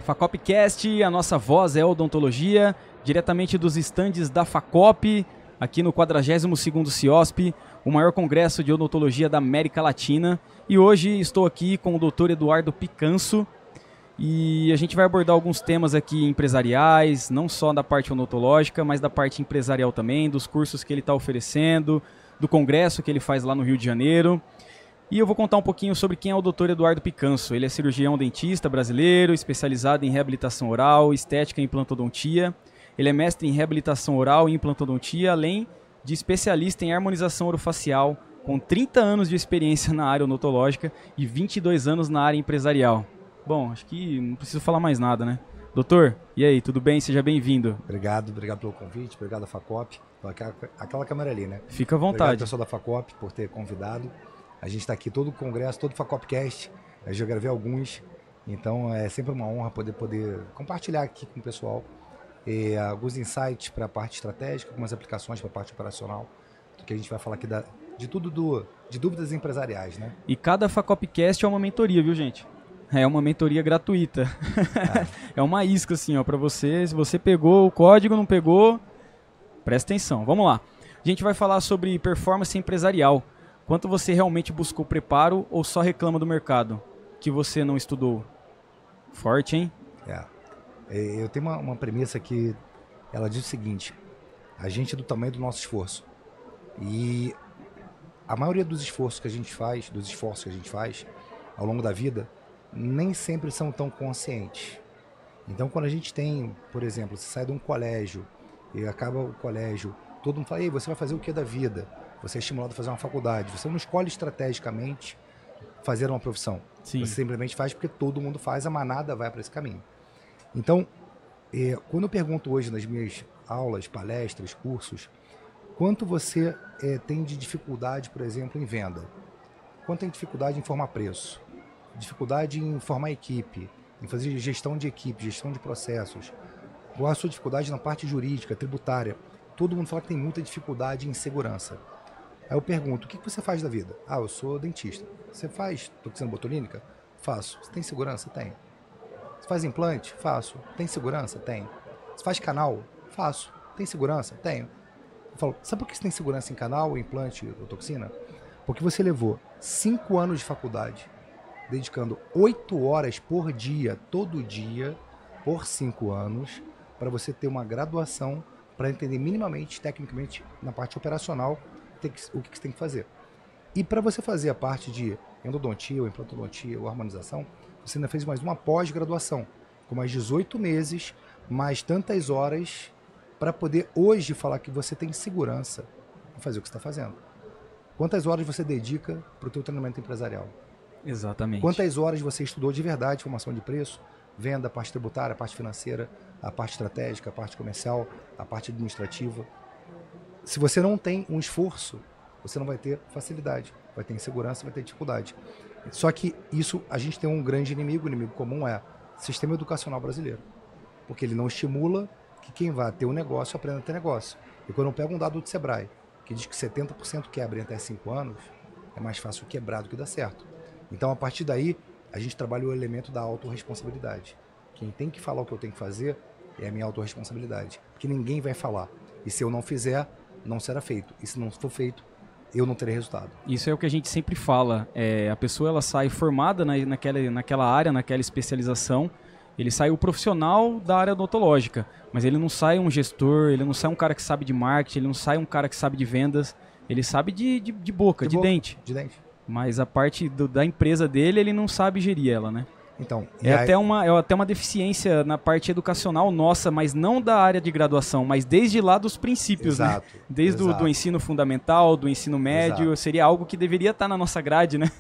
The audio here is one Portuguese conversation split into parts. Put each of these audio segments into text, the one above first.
Facopcast, a nossa voz é odontologia, diretamente dos estandes da Facop, aqui no 42º CIOSP, o maior congresso de odontologia da América Latina. E hoje estou aqui com o Dr. Eduardo Picanso e a gente vai abordar alguns temas aqui empresariais, não só da parte odontológica, mas da parte empresarial também, dos cursos que ele está oferecendo, do congresso que ele faz lá no Rio de Janeiro. E eu vou contar um pouquinho sobre quem é o Dr. Eduardo Picanso. Ele é cirurgião dentista brasileiro, especializado em reabilitação oral, estética e implantodontia. Ele é mestre em reabilitação oral e implantodontia, além de especialista em harmonização orofacial, com 30 anos de experiência na área odontológica e 22 anos na área empresarial. Bom, acho que não preciso falar mais nada, né? Doutor, e aí, tudo bem? Seja bem-vindo. Obrigado pelo convite, obrigado à Facop, aquela câmera ali, né? Fica à vontade. Obrigado pessoal da Facop por ter convidado. A gente está aqui todo o congresso, todo o Facopcast, eu já gravei alguns, então é sempre uma honra poder compartilhar aqui com o pessoal alguns insights para a parte estratégica, algumas aplicações para a parte operacional, do que a gente vai falar aqui de tudo de dúvidas empresariais, né? E cada Facopcast é uma mentoria, viu, gente? É uma mentoria gratuita. É uma isca, assim, ó, para você. Se você pegou o código, não pegou, presta atenção. Vamos lá. A gente vai falar sobre performance empresarial. Quanto você realmente buscou preparo ou só reclama do mercado que você não estudou? Forte, hein? Eu tenho uma premissa que ela diz o seguinte: a gente é do tamanho do nosso esforço. E a maioria dos esforços que a gente faz, ao longo da vida, nem sempre são tão conscientes. Então, quando a gente tem, por exemplo, você sai de um colégio e acaba o colégio, todo mundo fala: ei, você vai fazer o que da vida? Você é estimulado a fazer uma faculdade. Você não escolhe estrategicamente fazer uma profissão. Sim. Você simplesmente faz porque todo mundo faz, a manada vai para esse caminho. Então, quando eu pergunto hoje nas minhas aulas, palestras, cursos, quanto você tem de dificuldade, por exemplo, em venda? Quanto tem dificuldade em formar preço? Dificuldade em formar equipe, em fazer gestão de equipe, gestão de processos? Qual a sua dificuldade na parte jurídica, tributária? Todo mundo fala que tem muita dificuldade em segurança. Aí eu pergunto: o que você faz da vida? Ah, eu sou dentista. Você faz toxina botulínica? Faço. Você tem segurança? Tem. Você faz implante? Faço. Tem segurança? Tem. Você faz canal? Faço. Tem segurança? Tenho. Eu falo: sabe por que você tem segurança em canal, implante ou toxina? Porque você levou 5 anos de faculdade, dedicando 8 horas por dia, todo dia, por 5 anos, para você ter uma graduação, para entender minimamente, tecnicamente, na parte operacional, o que você tem que fazer. E para você fazer a parte de endodontia, ou implantodontia, ou harmonização, você ainda fez mais uma pós-graduação, com mais 18 meses, mais tantas horas, para poder hoje falar que você tem segurança em fazer o que você está fazendo. Quantas horas você dedica para o teu treinamento empresarial? Exatamente. Quantas horas você estudou de verdade formação de preço, venda, a parte tributária, a parte financeira, a parte estratégica, a parte comercial, a parte administrativa? Se você não tem um esforço, você não vai ter facilidade, vai ter insegurança, vai ter dificuldade. Só que isso, a gente tem um grande inimigo, o inimigo comum é o sistema educacional brasileiro. Porque ele não estimula que quem vai ter um negócio aprenda a ter negócio. E quando eu pego um dado do Sebrae, que diz que 70% quebra em até 5 anos, é mais fácil quebrar do que dar certo. Então, a partir daí, a gente trabalha o elemento da autorresponsabilidade. Quem tem que falar o que eu tenho que fazer é a minha autorresponsabilidade. Que ninguém vai falar. E se eu não fizer, não será feito. E se não for feito, eu não terei resultado. Isso é o que a gente sempre fala. A pessoa ela sai formada naquela área, naquela especialização. Ele sai o profissional da área odontológica, mas ele não sai um gestor, ele não sai um cara que sabe de marketing, ele não sai um cara que sabe de vendas. Ele sabe de boca, de dente. De dente. Mas a parte da empresa dele, ele não sabe gerir ela, né? Então, até uma deficiência na parte educacional nossa, mas não da área de graduação, mas desde lá dos princípios, exato, né? Desde do ensino fundamental, do ensino médio, exato. Seria algo que deveria estar na nossa grade, né?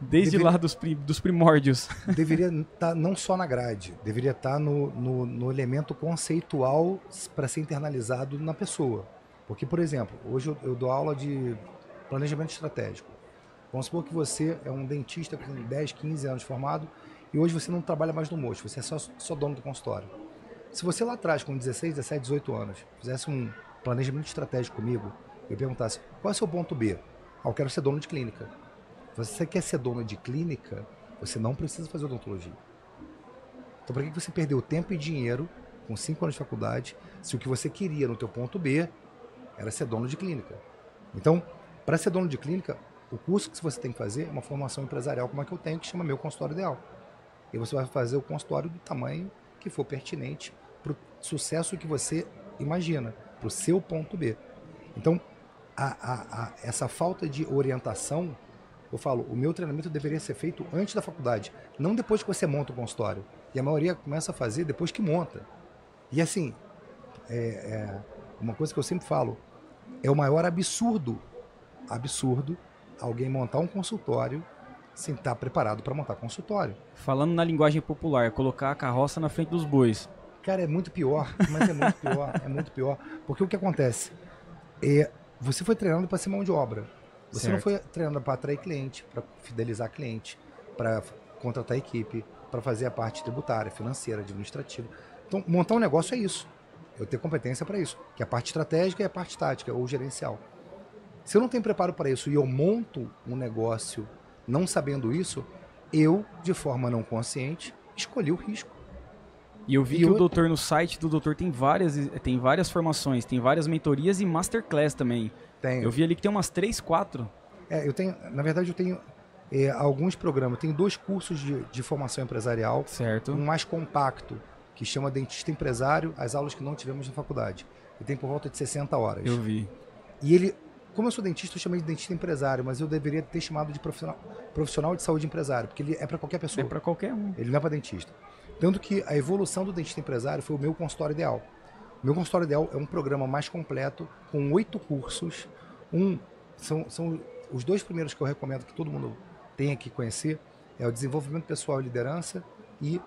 Desde lá dos primórdios. Deveria estar não só na grade, deveria estar no elemento conceitual para ser internalizado na pessoa. Porque, por exemplo, hoje eu dou aula de planejamento estratégico. Vamos supor que você é um dentista com 10, 15 anos formado e hoje você não trabalha mais no mocho, você é só dono do consultório. Se você lá atrás, com 16, 17, 18 anos, fizesse um planejamento estratégico comigo, eu perguntasse: qual é o seu ponto B? Eu quero ser dono de clínica. Se você quer ser dono de clínica, você não precisa fazer odontologia. Então, para que você perdeu tempo e dinheiro com 5 anos de faculdade, se o que você queria no teu ponto B era ser dono de clínica? Então, para ser dono de clínica, o curso que você tem que fazer é uma formação empresarial como a que eu tenho, que chama Meu Consultório Ideal. E você vai fazer o consultório do tamanho que for pertinente para o sucesso que você imagina, para o seu ponto B. Então, essa falta de orientação, eu falo, o meu treinamento deveria ser feito antes da faculdade, não depois que você monta o consultório. E a maioria começa a fazer depois que monta. E assim, uma coisa que eu sempre falo, é o maior absurdo alguém montar um consultório sem estar preparado para montar consultório. Falando na linguagem popular, colocar a carroça na frente dos bois. Cara, é muito pior, mas é muito pior, é muito pior. Porque o que acontece? Você foi treinado para ser mão de obra. Você não foi treinado para atrair cliente, para fidelizar cliente, para contratar equipe, para fazer a parte tributária, financeira, administrativa. Então, montar um negócio é isso. Eu tenho competência para isso, que é a parte estratégica e a parte tática, ou gerencial. Se eu não tenho preparo para isso e eu monto um negócio não sabendo isso, eu, de forma não consciente, escolhi o risco. E eu vi que o doutor, no site do doutor, tem várias formações, tem várias mentorias e masterclass também. Tenho. Eu vi ali que tem umas 3, 4. Na verdade, eu tenho alguns programas. Eu tenho 2 cursos de formação empresarial. Certo. Um mais compacto, que chama Dentista Empresário, as aulas que não tivemos na faculdade. E tem por volta de 60 horas. Eu vi. E ele, como eu sou dentista, eu chamei de dentista empresário, mas eu deveria ter chamado de profissional de saúde empresário, porque ele é para qualquer pessoa. É para qualquer um. Ele não é para dentista. Tanto que a evolução do dentista empresário foi o meu consultório ideal. O meu consultório ideal é um programa mais completo, com 8 cursos. São os 2 primeiros que eu recomendo que todo mundo tenha que conhecer, é o desenvolvimento pessoal e liderança e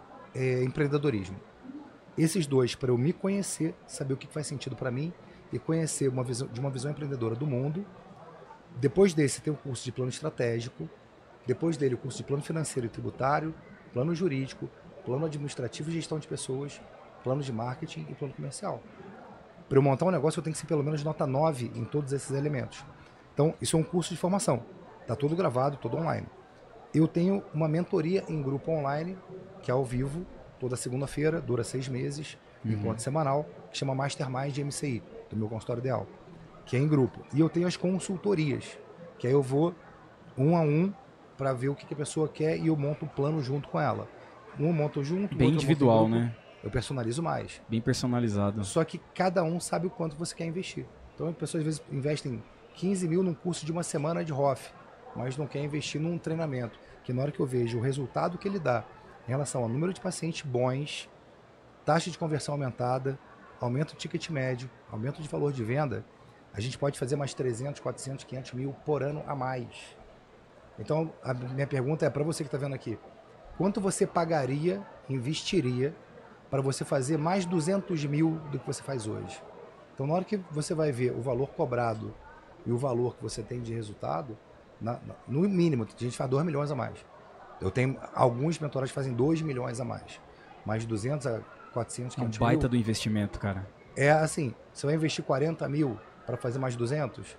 empreendedorismo. Esses 2, para eu me conhecer, saber o que faz sentido para mim e conhecer de uma visão empreendedora do mundo. Depois desse, tem o curso de plano estratégico. Depois dele, o curso de plano financeiro e tributário, plano jurídico, plano administrativo e gestão de pessoas, plano de marketing e plano comercial. Para eu montar um negócio, eu tenho que ser pelo menos nota 9 em todos esses elementos. Então, isso é um curso de formação. Está todo gravado, todo online. Eu tenho uma mentoria em grupo online, que é ao vivo, toda segunda-feira, dura 6 meses, encontro semanal, que chama Mastermind de MCI, do meu consultório ideal, que é em grupo. E eu tenho as consultorias, que aí eu vou 1 a 1 para ver o que a pessoa quer e eu monto o plano junto com ela. Um monta junto, bem individual, né? Eu personalizo mais. Bem personalizado. Só que cada um sabe o quanto você quer investir. Então, as pessoas às vezes investem 15 mil num curso de uma semana de ROF, mas não quer investir num treinamento, que na hora que eu vejo o resultado que ele dá em relação ao número de pacientes bons, taxa de conversão aumentada, aumento do ticket médio, aumento de valor de venda, a gente pode fazer mais 300, 400, 500 mil por ano a mais. Então, a minha pergunta é para você que está vendo aqui, quanto você pagaria, investiria, para você fazer mais 200 mil do que você faz hoje? Então, na hora que você vai ver o valor cobrado e o valor que você tem de resultado, no mínimo, a gente faz 2 milhões a mais. Eu tenho alguns mentorados que fazem 2 milhões a mais. Mais de 200 a 400, 500 mil. Um baita mil. do investimento, cara. É assim, você vai investir 40 mil para fazer mais 200,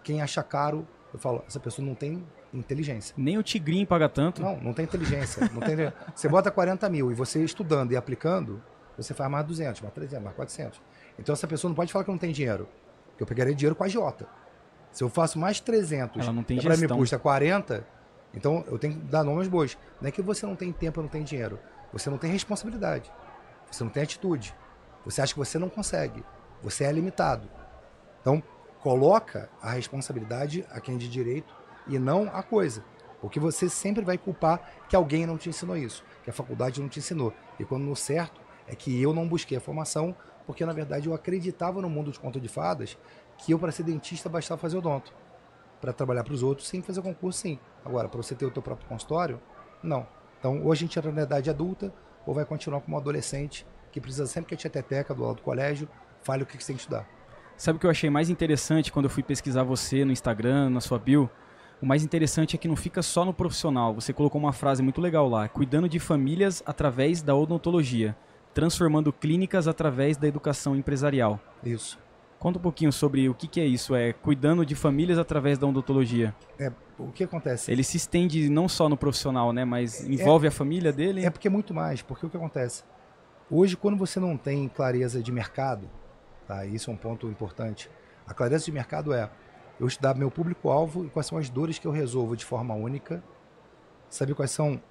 quem acha caro, eu falo, essa pessoa não tem inteligência. Nem o tigrinho paga tanto. Não tem inteligência. Você bota 40 mil e você estudando e aplicando, você faz mais 200, mais 300, mais 400. Então essa pessoa não pode falar que não tem dinheiro. Porque eu pegaria dinheiro com a agiota. Se eu faço mais 300 ela não tem para gestão. Me custa 40, então eu tenho que dar nomes boas. Não é que você não tem tempo, não tem dinheiro. Você não tem responsabilidade. Você não tem atitude. Você acha que você não consegue. Você é limitado. Então, coloca a responsabilidade a quem é de direito e não a coisa. Porque você sempre vai culpar que alguém não te ensinou isso, que a faculdade não te ensinou. E quando no certo é que eu não busquei a formação, porque na verdade eu acreditava no mundo de conto de fadas que eu, para ser dentista, bastava fazer odonto. Para trabalhar para os outros, sim, fazer concurso, sim. Agora, para você ter o teu próprio consultório, não. Então, ou a gente entra na idade adulta, ou vai continuar como um adolescente que precisa sempre que a tieteteca do lado do colégio fale o que você tem que estudar. Sabe o que eu achei mais interessante quando eu fui pesquisar você no Instagram, na sua bio? O mais interessante é que não fica só no profissional. Você colocou uma frase muito legal lá, cuidando de famílias através da odontologia, transformando clínicas através da educação empresarial. Isso. Conta um pouquinho sobre o que é isso, cuidando de famílias através da odontologia. o que acontece? Ele se estende não só no profissional, né? Mas envolve a família dele. É porque é muito mais, porque o que acontece? Hoje, quando você não tem clareza de mercado, tá? Isso é um ponto importante. A clareza de mercado é eu estudar meu público-alvo e quais são as dores que eu resolvo de forma única, saber quais são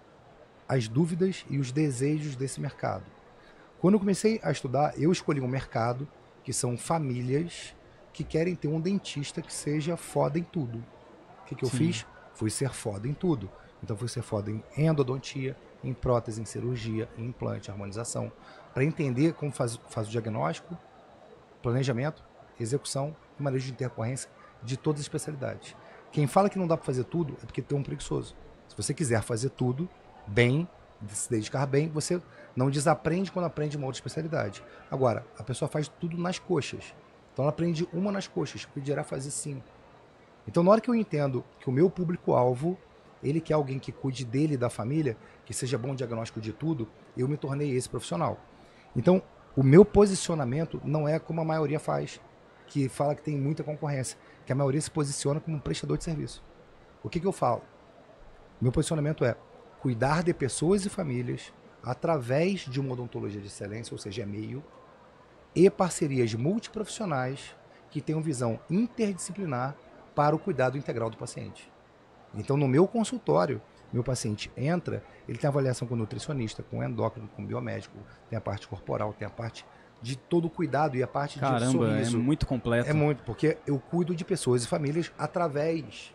as dúvidas e os desejos desse mercado. Quando eu comecei a estudar, eu escolhi um mercado que são famílias que querem ter um dentista que seja foda em tudo. O que eu fiz? Fui ser foda em tudo. Então fui ser foda em endodontia, em prótese, em cirurgia, em implante, harmonização, para entender como faz o diagnóstico, planejamento, execução e manejo de intercorrência de todas as especialidades. Quem fala que não dá para fazer tudo é porque tem um preguiçoso. Se você quiser fazer tudo bem, se dedicar bem, você não desaprende quando aprende uma outra especialidade. Agora, a pessoa faz tudo nas coxas. Então ela aprende uma nas coxas, que dirá fazer 5. Então na hora que eu entendo que o meu público-alvo, ele quer alguém que cuide dele e da família, que seja bom diagnóstico de tudo, eu me tornei esse profissional. Então, o meu posicionamento não é como a maioria faz, que fala que tem muita concorrência, que a maioria se posiciona como um prestador de serviço. O que eu falo? Meu posicionamento é cuidar de pessoas e famílias através de uma odontologia de excelência, ou seja, meio, e parcerias multiprofissionais que tenham visão interdisciplinar para o cuidado integral do paciente. Então, no meu consultório, meu paciente entra, ele tem avaliação com nutricionista, com endócrino, com biomédico, tem a parte corporal, tem a parte de todo o cuidado e a parte de sorriso. É muito completo. É muito, porque eu cuido de pessoas e famílias através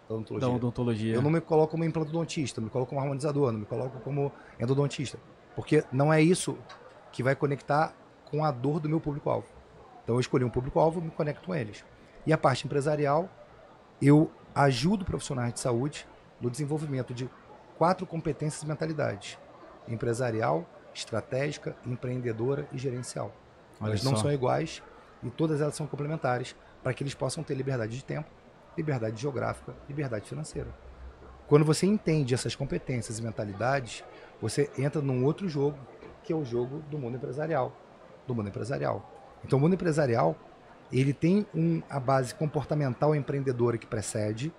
da odontologia. Eu não me coloco como implantodontista, não me coloco como harmonizador, não me coloco como endodontista, porque não é isso que vai conectar com a dor do meu público-alvo. Então eu escolhi um público-alvo e me conecto com eles. E a parte empresarial, eu ajudo profissionais de saúde no desenvolvimento de 4 competências e mentalidades: empresarial, estratégica, empreendedora e gerencial. Elas não são iguais e todas elas são complementares para que eles possam ter liberdade de tempo, liberdade geográfica, liberdade financeira. Quando você entende essas competências e mentalidades, você entra num outro jogo, que é o jogo do mundo empresarial. Então o mundo empresarial, ele tem a base comportamental empreendedora que precede.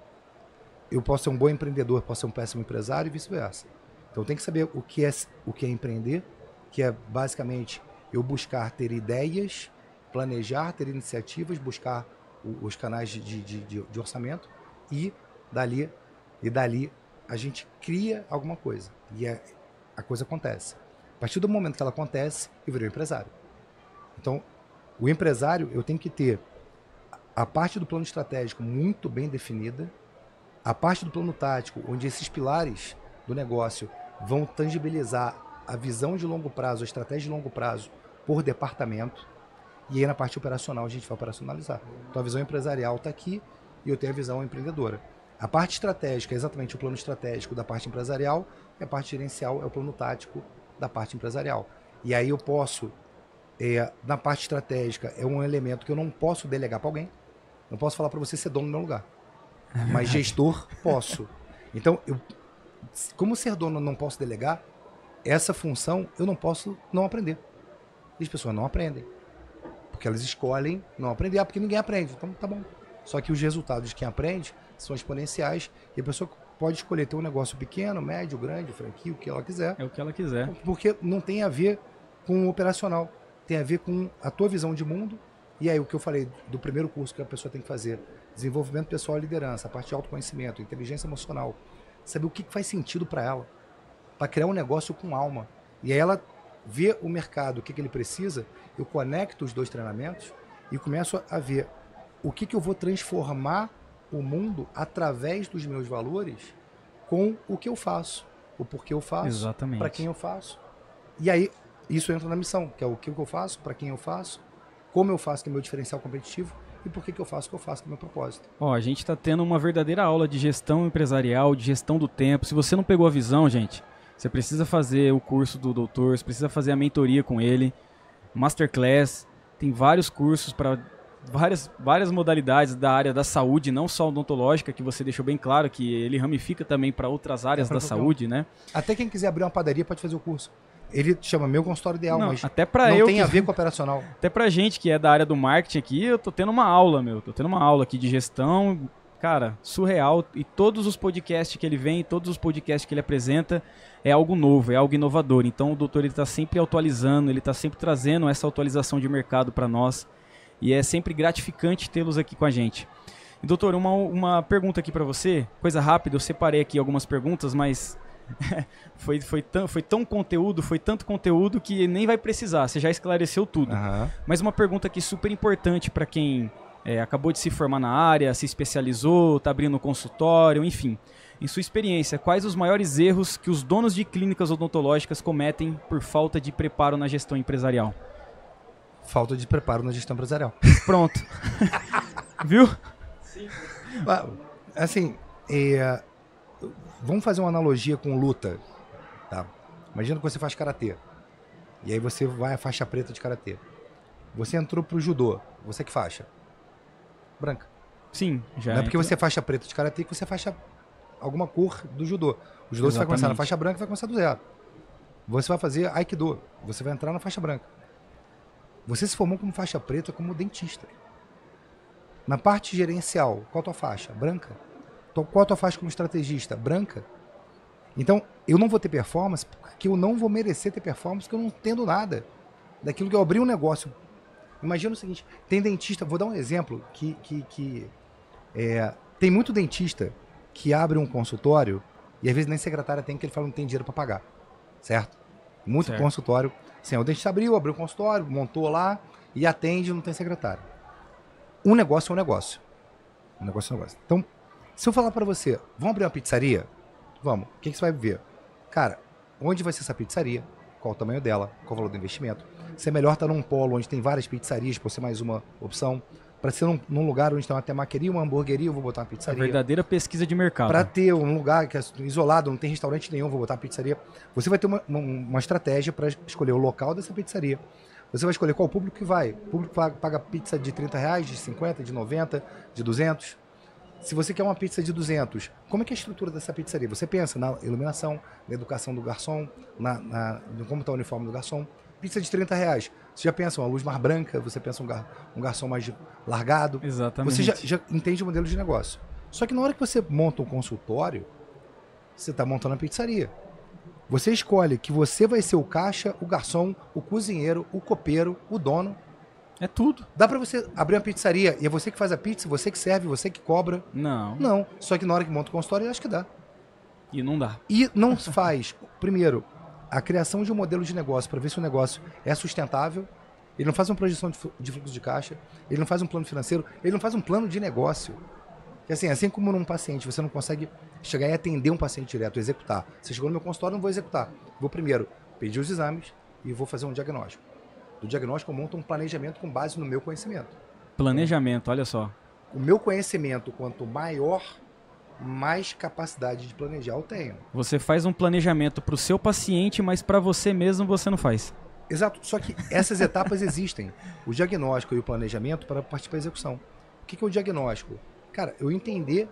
Eu posso ser um bom empreendedor, posso ser um péssimo empresário e vice-versa. Então tem que saber o que é empreender, que é basicamente eu buscar ter ideias, planejar, ter iniciativas, buscar os canais de orçamento e dali a gente cria alguma coisa e a coisa acontece. A partir do momento que ela acontece, eu virei um empresário. Então, o empresário, eu tenho que ter a parte do plano estratégico muito bem definida, a parte do plano tático, onde esses pilares do negócio vão tangibilizar a visão de longo prazo, a estratégia de longo prazo por departamento, e aí na parte operacional a gente vai operacionalizar. Então a visão empresarial está aqui e eu tenho a visão empreendedora. A parte estratégica é exatamente o plano estratégico da parte empresarial, e a parte gerencial é o plano tático da parte empresarial. E aí eu posso, na parte estratégica, é um elemento que eu não posso delegar para alguém, não posso falar para você ser dono do meu lugar, mas gestor posso. Então, como ser dono não posso delegar, essa função eu não posso não aprender. E as pessoas não aprendem, porque elas escolhem não aprender, porque ninguém aprende, então tá bom. Só que os resultados de quem aprende são exponenciais e a pessoa pode escolher ter um negócio pequeno, médio, grande, franquia, o que ela quiser. É o que ela quiser. Porque não tem a ver com o operacional, tem a ver com a tua visão de mundo. E aí o que eu falei do primeiro curso que a pessoa tem que fazer: desenvolvimento pessoal e liderança, a parte de autoconhecimento, inteligência emocional, saber o que faz sentido para ela, para criar um negócio com alma. E aí ela vê o mercado, o que ele precisa, eu conecto os 2 treinamentos e começo a ver o que eu vou transformar o mundo através dos meus valores com o que eu faço, o porquê eu faço, para quem eu faço. E aí isso entra na missão, que é o que eu faço, para quem eu faço, como eu faço, que é meu diferencial competitivo, e por que eu faço o que eu faço, que é meu propósito. A gente está tendo uma verdadeira aula de gestão empresarial, de gestão do tempo. Se você não pegou a visão, gente, você precisa fazer o curso do doutor, você precisa fazer a mentoria com ele, masterclass, tem vários cursos para várias modalidades da área da saúde, não só odontológica, que você deixou bem claro que ele ramifica também para outras áreas da saúde, né? Até quem quiser abrir uma padaria pode fazer o curso. Ele chama Meu Consultório Ideal, mas até pra não tem a ver com o operacional. Até pra gente que é da área do marketing aqui, eu tô tendo uma aula, tô tendo uma aula aqui de gestão. cara, surreal. E todos os podcasts que ele vem, todos os podcasts que ele apresenta, é algo novo, é algo inovador. Então o doutor está sempre atualizando, ele está sempre trazendo essa atualização de mercado para nós. E é sempre gratificante tê-los aqui com a gente. E, doutor, uma pergunta aqui para você, coisa rápida, eu separei aqui algumas perguntas, mas foi tão conteúdo, foi tanto conteúdo que nem vai precisar, você já esclareceu tudo. Uhum. Mas uma pergunta aqui super importante para quem acabou de se formar na área, se especializou, está abrindo um consultório, enfim. Em sua experiência, quais os maiores erros que os donos de clínicas odontológicas cometem por falta de preparo na gestão empresarial? Falta de preparo na gestão empresarial. Pronto. Viu? Sim. Assim, vamos fazer uma analogia com luta. Tá? Imagina que você faz karatê. E aí você vai à faixa preta de karatê. Você entrou pro judô. Você que faixa? Branca. Sim, já. Não é porque você é faixa preta de karatê que você é faixa alguma cor do judô. O judô você vai começar na faixa branca e vai começar do zero. Você vai fazer aikido. Você vai entrar na faixa branca. Você se formou como faixa preta como dentista. Na parte gerencial, qual a tua faixa? Branca. Qual a tua faixa como estrategista? Branca. Então, eu não vou ter performance porque eu não vou merecer ter performance porque eu não entendo nada daquilo que eu abri um negócio. Imagina o seguinte, tem dentista, vou dar um exemplo, tem muito dentista que abre um consultório e às vezes nem secretária tem, que ele fala que não tem dinheiro para pagar, certo? Muito certo. Consultório, assim, o dentista abriu um consultório, montou lá e atende, não tem secretário. Um negócio é um negócio. Um negócio é um negócio. Então, se eu falar para você, vamos abrir uma pizzaria? Vamos. O que você vai ver? Cara, onde vai ser essa pizzaria? Qual o tamanho dela? Qual o valor do investimento? Se é melhor estar num polo onde tem várias pizzarias, por ser mais uma opção. Para ser num lugar onde tem uma temaqueria, uma hamburgueria, eu vou botar uma pizzaria. A verdadeira pesquisa de mercado. Para ter um lugar que é isolado, não tem restaurante nenhum, vou botar uma pizzaria. Você vai ter uma estratégia para escolher o local dessa pizzaria. Você vai escolher qual público que vai. O público paga pizza de R$30, de 50, de 90, de 200. Se você quer uma pizza de 200, como é que é a estrutura dessa pizzaria? Você pensa na iluminação, na educação do garçom, como está o uniforme do garçom. Pizza de R$30. Você já pensa uma luz mais branca, você pensa um garçom mais largado. Exatamente. Você já entende o modelo de negócio. Só que na hora que você monta um consultório, você está montando a pizzaria. Você escolhe que você vai ser o caixa, o garçom, o cozinheiro, o copeiro, o dono. É tudo. Dá pra você abrir uma pizzaria e é você que faz a pizza, você que serve, você que cobra? Não. Não. Só que na hora que monta o consultório, eu acho que dá. E não dá. E não faz, primeiro, a criação de um modelo de negócio para ver se o negócio é sustentável. Ele não faz uma projeção de fluxo de caixa, ele não faz um plano financeiro, ele não faz um plano de negócio. Que assim como num paciente, você não consegue chegar e atender um paciente direto, executar. Você chegou no meu consultório, não vou executar. Vou primeiro pedir os exames e vou fazer um diagnóstico. Do diagnóstico eu monto um planejamento com base no meu conhecimento. Planejamento, olha só. O meu conhecimento, quanto maior, mais capacidade de planejar eu tenho. Você faz um planejamento para o seu paciente, mas para você mesmo você não faz. Exato, só que essas etapas existem. O diagnóstico e o planejamento para partir para a execução. O que é o diagnóstico? Cara, eu entender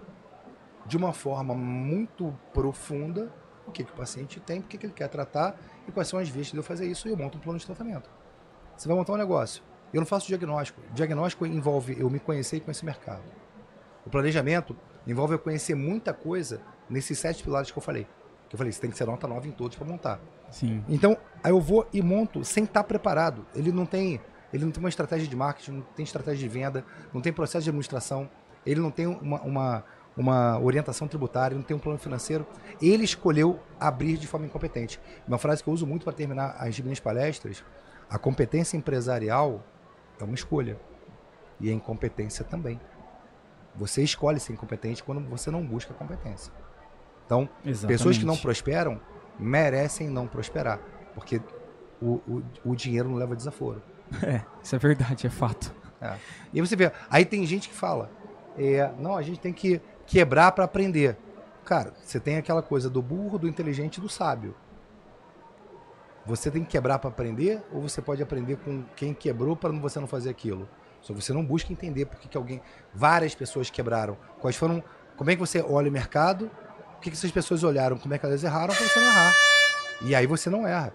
de uma forma muito profunda o que o paciente tem, o que ele quer tratar e quais são as vias de eu fazer isso, e eu monto um plano de tratamento. Você vai montar um negócio. Eu não faço diagnóstico. O diagnóstico envolve eu me conhecer e conhecer o mercado. O planejamento envolve eu conhecer muita coisa nesses 7 pilares que eu falei. Que eu falei, você tem que ser nota 9 em todos para montar. Sim. Então, aí eu vou e monto sem estar preparado. Ele não tem uma estratégia de marketing, não tem estratégia de venda, não tem processo de administração, ele não tem uma orientação tributária, não tem um plano financeiro. Ele escolheu abrir de forma incompetente. Uma frase que eu uso muito para terminar as minhas palestras: a competência empresarial é uma escolha. E a incompetência também. Você escolhe ser incompetente quando você não busca competência. Então, exatamente. Pessoas que não prosperam merecem não prosperar. Porque o dinheiro não leva desaforo. Isso é verdade, é fato. E aí você vê, aí tem gente que fala, não, a gente tem que quebrar para aprender. Cara, você tem aquela coisa do burro, do inteligente e do sábio. Você tem que quebrar para aprender, ou você pode aprender com quem quebrou para você não fazer aquilo? Só você não busca entender por que várias pessoas quebraram. Como é que você olha o mercado, o que essas pessoas olharam, como é que elas erraram para você não errar. E aí você não erra.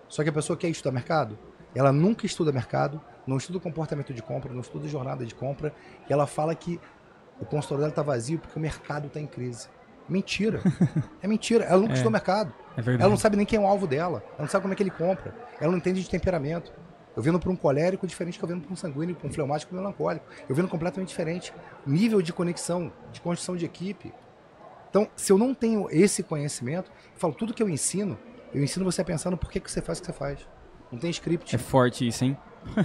Só que a pessoa quer estudar mercado, ela nunca estuda mercado, não estuda comportamento de compra, não estuda jornada de compra, e ela fala que o consultório dela está vazio porque o mercado está em crise. Mentira. É mentira. Ela não estudou mercado. É verdade. Ela não sabe nem quem é o alvo dela. Ela não sabe como é que ele compra. Ela não entende de temperamento. Eu vendo para um colérico diferente que eu vendo para um sanguíneo, para um fleumático, para um melancólico. Eu vendo completamente diferente. Nível de conexão, de construção de equipe. Então, se eu não tenho esse conhecimento, eu falo, tudo que eu ensino você a pensar no porquê que você faz o que você faz. Não tem script. É forte isso, hein?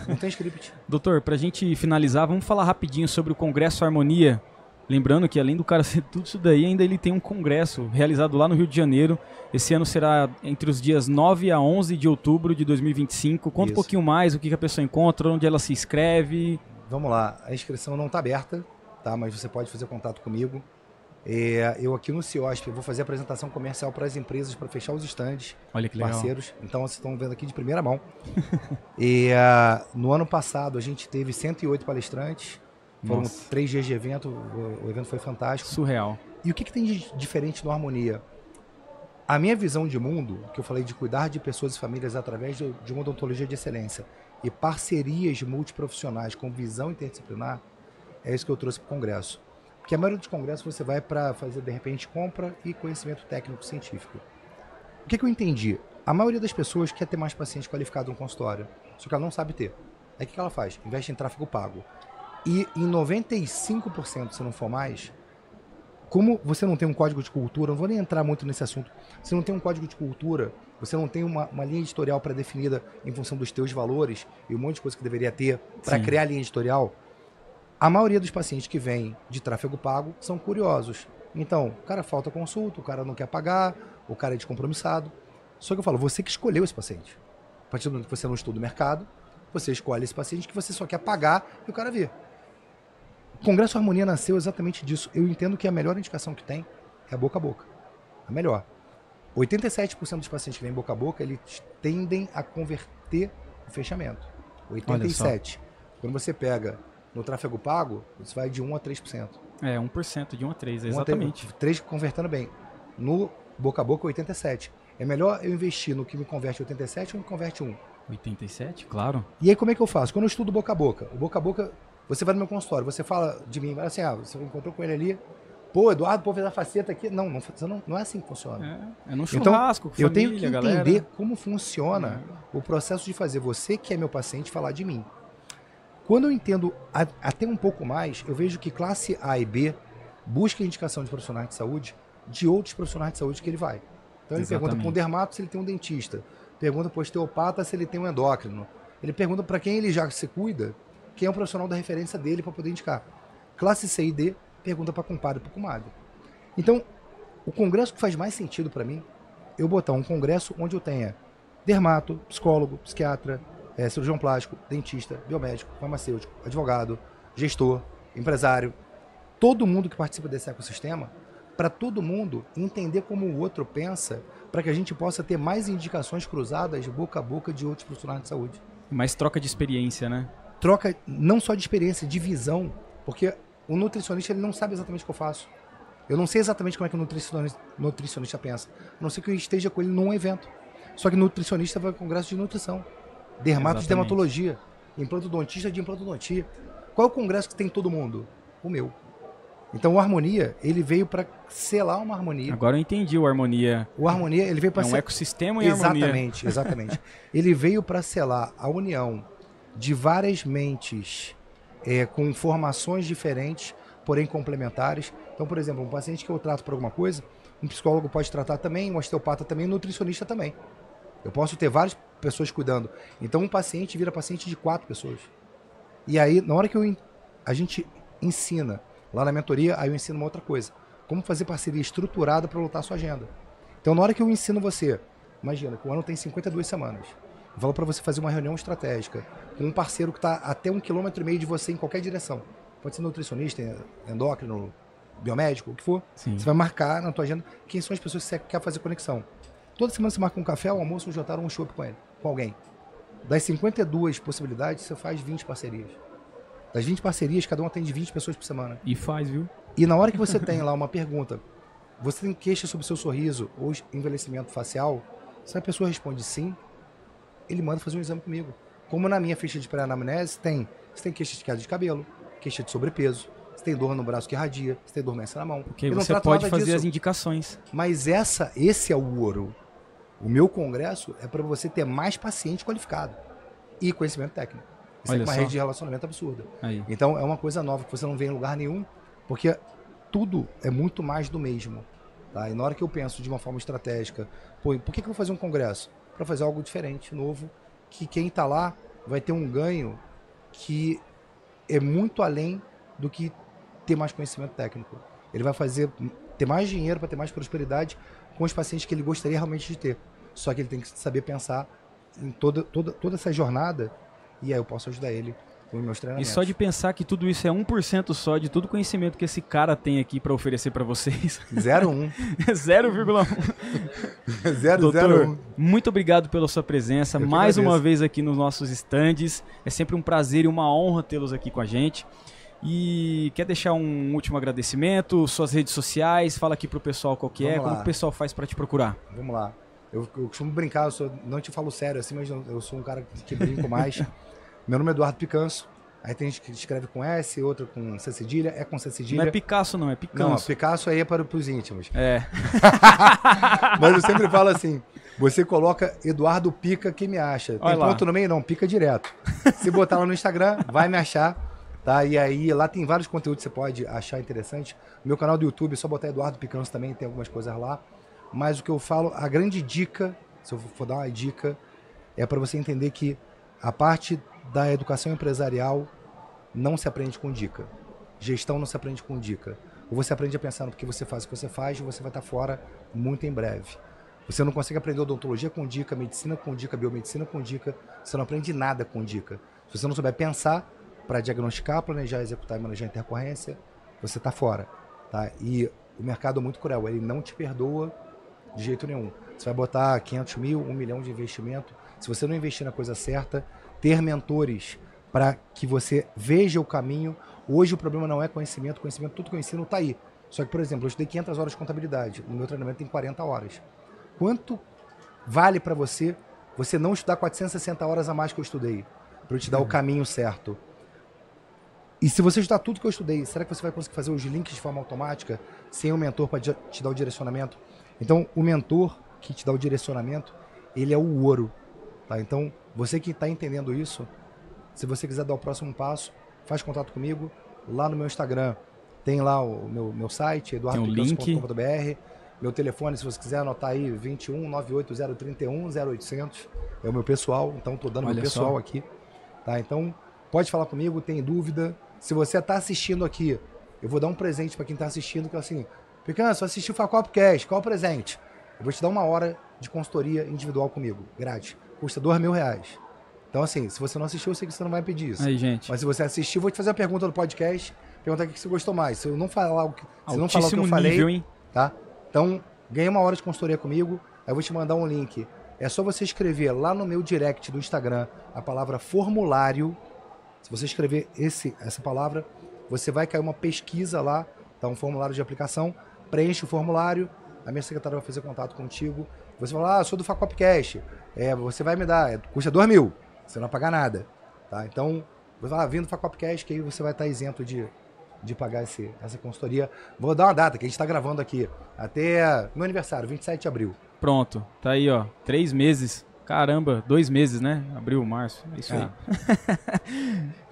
Não tem script. Doutor, pra gente finalizar, vamos falar rapidinho sobre o Congresso Harmonia. Lembrando que além do cara ser tudo isso daí, ainda ele tem um congresso realizado lá no Rio de Janeiro. Esse ano será entre os dias 9 a 11 de outubro de 2025. Conta um pouquinho mais o que a pessoa encontra, onde ela se inscreve. Vamos lá, a inscrição não está aberta, tá? Mas você pode fazer contato comigo. Eu aqui no CIOSP vou fazer a apresentação comercial para as empresas, para fechar os estandes. Olha que legal. Parceiros. Então vocês estão vendo aqui de primeira mão. No ano passado a gente teve 108 palestrantes. Foram 3 dias de evento, o evento foi fantástico. Surreal. E o que tem de diferente no Harmonia? A minha visão de mundo, que eu falei de cuidar de pessoas e famílias através de uma odontologia de excelência e parcerias multiprofissionais com visão interdisciplinar, é isso que eu trouxe para o Congresso. Porque a maioria dos congressos você vai para fazer, de repente, compra e conhecimento técnico-científico. O que eu entendi? A maioria das pessoas quer ter mais paciente qualificado no consultório, só que ela não sabe ter. Aí o que ela faz? Investe em tráfego pago. E em 95%, se não for mais, como você não tem um código de cultura, não vou nem entrar muito nesse assunto, você não tem um código de cultura, você não tem uma linha editorial pré-definida em função dos teus valores e um monte de coisa que deveria ter para criar a linha editorial, a maioria dos pacientes que vêm de tráfego pago são curiosos. Então, o cara falta consulta, o cara não quer pagar, o cara é descompromissado. Só que eu falo, você que escolheu esse paciente. A partir do momento que você não estuda o mercado, você escolhe esse paciente que você só quer pagar e o cara vir. O Congresso Harmonia nasceu exatamente disso. Eu entendo que a melhor indicação que tem é a boca a boca. A melhor. 87% dos pacientes que vêm boca a boca, eles tendem a converter o fechamento. 87%. Quando você pega no tráfego pago, você vai de 1 a 3%. 1% de 1 a 3, exatamente. 3 convertendo bem. No boca a boca, 87%. É melhor eu investir no que me converte 87 ou me converte 1? 87, claro. E aí como é que eu faço? Quando eu estudo boca a boca, o boca a boca, você vai no meu consultório, você fala de mim, assim, você encontrou com ele ali, pô, Eduardo, pô, fez a faceta aqui. Não é assim que funciona. É no churrasco, então, família, eu tenho que entender como funciona o processo de fazer você, que é meu paciente, falar de mim. Quando eu entendo até um pouco mais, eu vejo que classe A e B busca indicação de profissionais de saúde de outros profissionais de saúde que ele vai. Então ele pergunta para um dermato se ele tem um dentista, pergunta para o osteopata se ele tem um endócrino, ele pergunta para quem ele já se cuida, quem é o profissional da referência dele para poder indicar. Classe C e D pergunta para compadre e para comadre. Então, o congresso que faz mais sentido para mim, eu botar um congresso onde eu tenha dermato, psicólogo, psiquiatra, cirurgião plástico, dentista, biomédico, farmacêutico, advogado, gestor, empresário, todo mundo que participa desse ecossistema, para todo mundo entender como o outro pensa, para que a gente possa ter mais indicações cruzadas boca a boca de outros profissionais de saúde. Mais troca de experiência, né? Troca não só de experiência, de visão, porque o nutricionista ele não sabe exatamente o que eu faço. Eu não sei exatamente como é que o nutricionista pensa, a não ser que eu esteja com ele num evento. Só que nutricionista vai ao congresso de nutrição, dermato de dermatologia, implantodontista de implantodontia. Qual é o congresso que tem todo mundo? O meu. Então o Harmonia, ele veio para selar uma harmonia. Agora eu entendi o Harmonia. O Harmonia, ele veio para um ecossistema em harmonia. Exatamente. Ele veio para selar a união de várias mentes com formações diferentes, porém complementares. Então, por exemplo, um paciente que eu trato por alguma coisa, um psicólogo pode tratar também, um osteopata também, um nutricionista também. Eu posso ter várias pessoas cuidando. Então, um paciente vira paciente de 4 pessoas. E aí, na hora que a gente ensina, lá na mentoria, aí eu ensino uma outra coisa. Como fazer parceria estruturada para lotar a sua agenda. Então, na hora que eu ensino você, imagina que o ano tem 52 semanas. Eu falo para você fazer uma reunião estratégica com um parceiro que está até 1,5 km de você em qualquer direção. Pode ser nutricionista, endócrino, biomédico, o que for. Sim. Você vai marcar na tua agenda quem são as pessoas que você quer fazer conexão. Toda semana você marca um café, um almoço, um jantar ou um chopp com ele, com alguém. Das 52 possibilidades, você faz 20 parcerias. Das 20 parcerias, cada um atende 20 pessoas por semana. E faz, viu? E na hora que você tem lá uma pergunta, você tem queixa sobre o seu sorriso ou envelhecimento facial, se a pessoa responde sim, ele manda fazer um exame comigo. Como na minha ficha de pré-anamnese você tem queixa de queda de cabelo, queixa de sobrepeso, se tem dor no braço que irradia, se tem dormência na mão. Porque você pode fazer as indicações. Mas esse é o ouro. O meu congresso é para você ter mais paciente qualificado e conhecimento técnico. Isso é uma rede de relacionamento absurda. Aí. Então é uma coisa nova que você não vê em lugar nenhum, porque tudo é muito mais do mesmo. Tá? E na hora que eu penso de uma forma estratégica, por que eu vou fazer um congresso? Para fazer algo diferente, novo, que quem está lá vai ter um ganho que é muito além do que ter mais conhecimento técnico. Ele vai ter mais dinheiro para ter mais prosperidade com os pacientes que ele gostaria realmente de ter. Só que ele tem que saber pensar em toda essa jornada, e aí eu posso ajudar ele com os meus treinamentos. E só de pensar que tudo isso é 1% só de todo o conhecimento que esse cara tem aqui para oferecer para vocês. 0,1. 0,1. Doutor, muito obrigado pela sua presença mais uma vez aqui nos nossos stands. É sempre um prazer e uma honra tê-los aqui com a gente. E quer deixar um último agradecimento, suas redes sociais, fala aqui pro pessoal qual que como o pessoal faz para te procurar. Vamos lá. Eu costumo brincar, não te falo sério assim, mas eu sou um cara que brinco mais. Meu nome é Eduardo Picanso. Aí tem gente que escreve com S, outra com C cedilha, é com C cedilha. Não é Picasso não, é Picanso. Não, Picasso aí é para os íntimos. É. Mas eu sempre falo assim, você coloca Eduardo Pica que me acha. Tem ponto no meio? Não, pica direto. Se botar lá no Instagram, vai me achar. Tá? E aí lá tem vários conteúdos que você pode achar interessante. No meu canal do YouTube, é só botar Eduardo Picanso também, tem algumas coisas lá. Mas o que eu falo, a grande dica, se eu for dar uma dica, é para você entender que a parte da educação empresarial não se aprende com dica. Gestão não se aprende com dica. Ou você aprende a pensar no que você faz, o que você faz, ou você vai estar fora muito em breve. Você não consegue aprender odontologia com dica, medicina com dica, biomedicina com dica. Você não aprende nada com dica. Se você não souber pensar para diagnosticar, planejar, executar e manejar a intercorrência, você está fora. Tá? E o mercado é muito cruel, ele não te perdoa de jeito nenhum. Você vai botar 500 mil, 1 milhão de investimento. Se você não investir na coisa certa, ter mentores para que você veja o caminho. Hoje o problema não é conhecimento, tudo que eu ensino está aí. Só que, por exemplo, eu estudei 500 horas de contabilidade, no meu treinamento tem 40 horas. Quanto vale para você não estudar 460 horas a mais que eu estudei? Para eu te dar o caminho certo. E se você estudar tudo que eu estudei, será que você vai conseguir fazer os links de forma automática, sem um mentor para te dar o direcionamento? Então, o mentor que te dá o direcionamento, ele é o ouro. Tá? Então, você que está entendendo isso, se você quiser dar o próximo passo, faz contato comigo. Lá no meu Instagram tem lá o meu site, eduardopicanso.com.br. Meu telefone, se você quiser anotar aí, 21 980 31 0800. É o meu pessoal, então estou dando meu pessoal aqui. Tá? Então, pode falar comigo, tem dúvida. Se você está assistindo aqui, eu vou dar um presente para quem está assistindo, que é assim, Picanso, assisti o Facopcast, qual o presente? Eu vou te dar 1 hora de consultoria individual comigo, grátis. Custa R$2.000. Então, assim, se você não assistiu, eu sei que você não vai pedir isso. Aí, gente. Mas se você assistir, eu vou te fazer a pergunta do podcast, perguntar o que você gostou mais. Se eu não falar o que, eu falei, nível, hein? Tá? Então, ganha 1 hora de consultoria comigo, aí eu vou te mandar um link. É só você escrever lá no meu direct do Instagram a palavra formulário. Se você escrever essa palavra, você vai cair uma pesquisa lá, tá? Um formulário de aplicação, preenche o formulário, a minha secretária vai fazer contato contigo. Você vai falar, sou do Facopcast, você vai me dar, custa R$2.000, você não vai pagar nada. Tá? Então, você vai vindo do Facopcast, que aí você vai estar isento de pagar essa consultoria. Vou dar uma data, que a gente está gravando aqui, até meu aniversário, 27 de abril. Pronto, tá aí, ó, 3 meses. Caramba, 2 meses, né? Abril, março, é isso aí.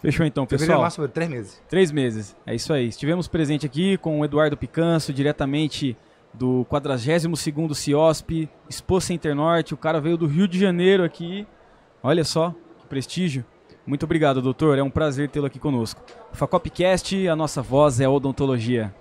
Fechou então, pessoal. Fevereiro, março, 3 meses. 3 meses, é isso aí. Estivemos presente aqui com o Eduardo Picanso, diretamente do 42º CIOSP, Expo Center Norte. O cara veio do Rio de Janeiro aqui. Olha só, que prestígio. Muito obrigado, doutor. É um prazer tê-lo aqui conosco. Facopcast, a nossa voz é a odontologia.